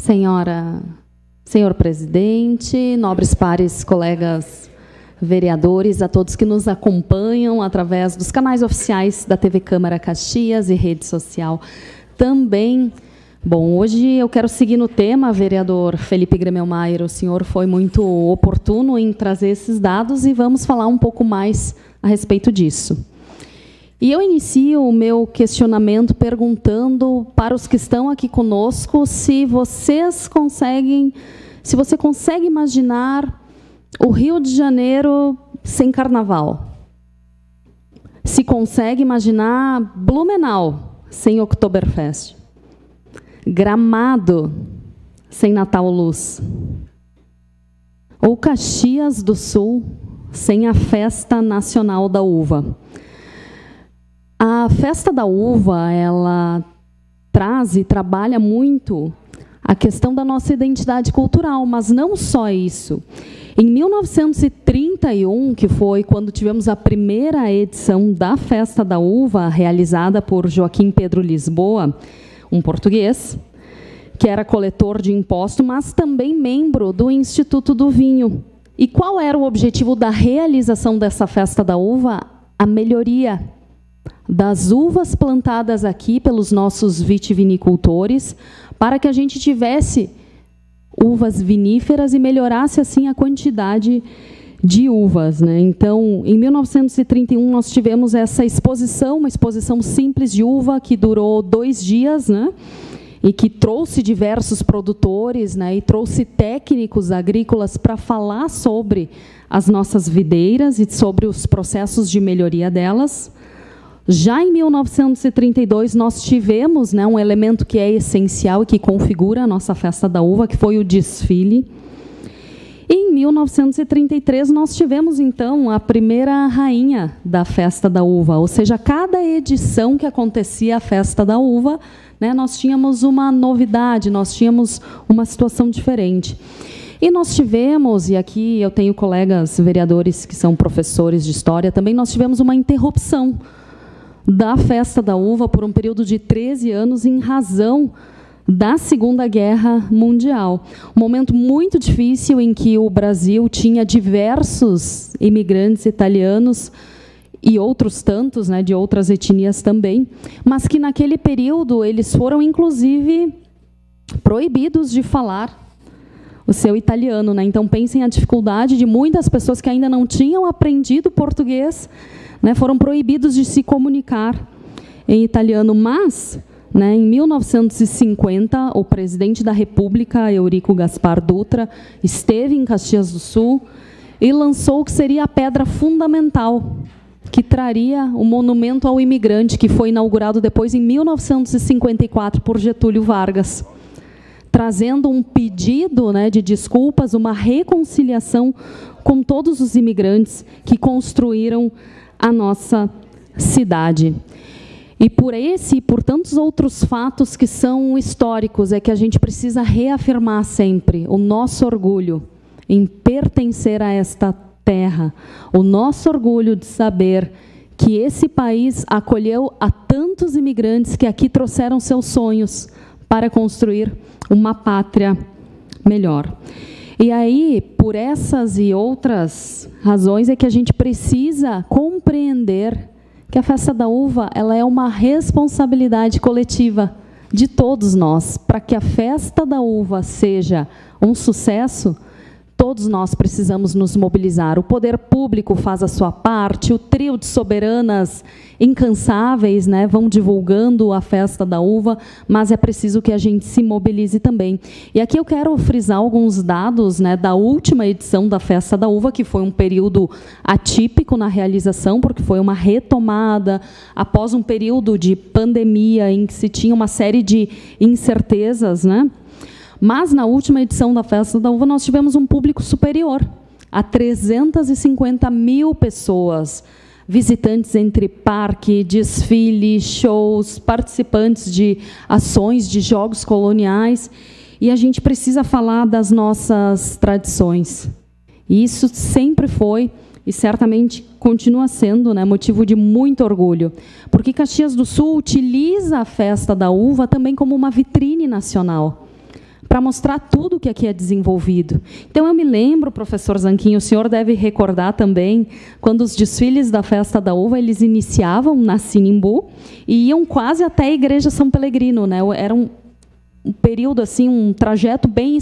Senhor presidente, nobres pares, colegas vereadores, a todos que nos acompanham através dos canais oficiais da TV Câmara Caxias e rede social também. Bom, hoje eu quero seguir no tema, vereador Felipe Gremelmaier, o senhor foi muito oportuno em trazer esses dados e vamos falar um pouco mais a respeito disso. E eu inicio o meu questionamento perguntando para os que estão aqui conosco se você consegue imaginar o Rio de Janeiro sem carnaval. Se consegue imaginar Blumenau sem Oktoberfest. Gramado sem Natal Luz. Ou Caxias do Sul sem a Festa Nacional da Uva. A Festa da Uva, ela traz e trabalha muito a questão da nossa identidade cultural, mas não só isso. Em 1931, que foi quando tivemos a primeira edição da Festa da Uva, realizada por Joaquim Pedro Lisboa, um português, que era coletor de imposto, mas também membro do Instituto do Vinho. E qual era o objetivo da realização dessa Festa da Uva? A melhoria das uvas plantadas aqui pelos nossos vitivinicultores, para que a gente tivesse uvas viníferas e melhorasse, assim, a quantidade de uvas, né? Então, em 1931, nós tivemos essa exposição, uma exposição simples de uva, que durou 2 dias, né? E que trouxe diversos produtores, né? E trouxe técnicos agrícolas para falar sobre as nossas videiras e sobre os processos de melhoria delas. Já em 1932, nós tivemos, né, um elemento que é essencial e que configura a nossa Festa da Uva, que foi o desfile. E em 1933, nós tivemos, então, a primeira rainha da Festa da Uva, ou seja, cada edição que acontecia a Festa da Uva, né, nós tínhamos uma novidade, nós tínhamos uma situação diferente. E nós tivemos, e aqui eu tenho colegas vereadores que são professores de história também, nós tivemos uma interrupção da Festa da Uva por um período de 13 anos em razão da Segunda Guerra Mundial. Um momento muito difícil em que o Brasil tinha diversos imigrantes italianos e outros tantos, né, de outras etnias também, mas que naquele período eles foram, inclusive, proibidos de falar o seu italiano, né? Então, pensem a dificuldade de muitas pessoas que ainda não tinham aprendido português, né, foram proibidos de se comunicar em italiano, mas, né, em 1950, o presidente da República, Eurico Gaspar Dutra, esteve em Caxias do Sul e lançou o que seria a pedra fundamental, que traria o monumento ao imigrante, que foi inaugurado depois em 1954 por Getúlio Vargas, trazendo um pedido, né, de desculpas, uma reconciliação com todos os imigrantes que construíram a nossa cidade. E por esse e por tantos outros fatos que são históricos, é que a gente precisa reafirmar sempre o nosso orgulho em pertencer a esta terra, o nosso orgulho de saber que esse país acolheu a tantos imigrantes que aqui trouxeram seus sonhos para construir uma pátria melhor. E aí, por essas e outras razões, é que a gente precisa compreender que a Festa da Uva, ela é uma responsabilidade coletiva de todos nós. Para que a Festa da Uva seja um sucesso, todos nós precisamos nos mobilizar. O poder público faz a sua parte, o trio de soberanas incansáveis, né, vão divulgando a Festa da Uva, mas é preciso que a gente se mobilize também. E aqui eu quero frisar alguns dados, né, da última edição da Festa da Uva, que foi um período atípico na realização, porque foi uma retomada após um período de pandemia em que se tinha uma série de incertezas, né? Mas, na última edição da Festa da Uva, nós tivemos um público superior a 350 mil pessoas, visitantes entre parque, desfile, shows, participantes de ações de jogos coloniais. E a gente precisa falar das nossas tradições. E isso sempre foi, e certamente continua sendo, né, motivo de muito orgulho. Porque Caxias do Sul utiliza a Festa da Uva também como uma vitrine nacional, para mostrar tudo que aqui é desenvolvido. Então, eu me lembro, professor Zanquim, o senhor deve recordar também, quando os desfiles da Festa da Uva, eles iniciavam na Sinimbu e iam quase até a Igreja São Pelegrino, né? Era um período, assim, um trajeto bem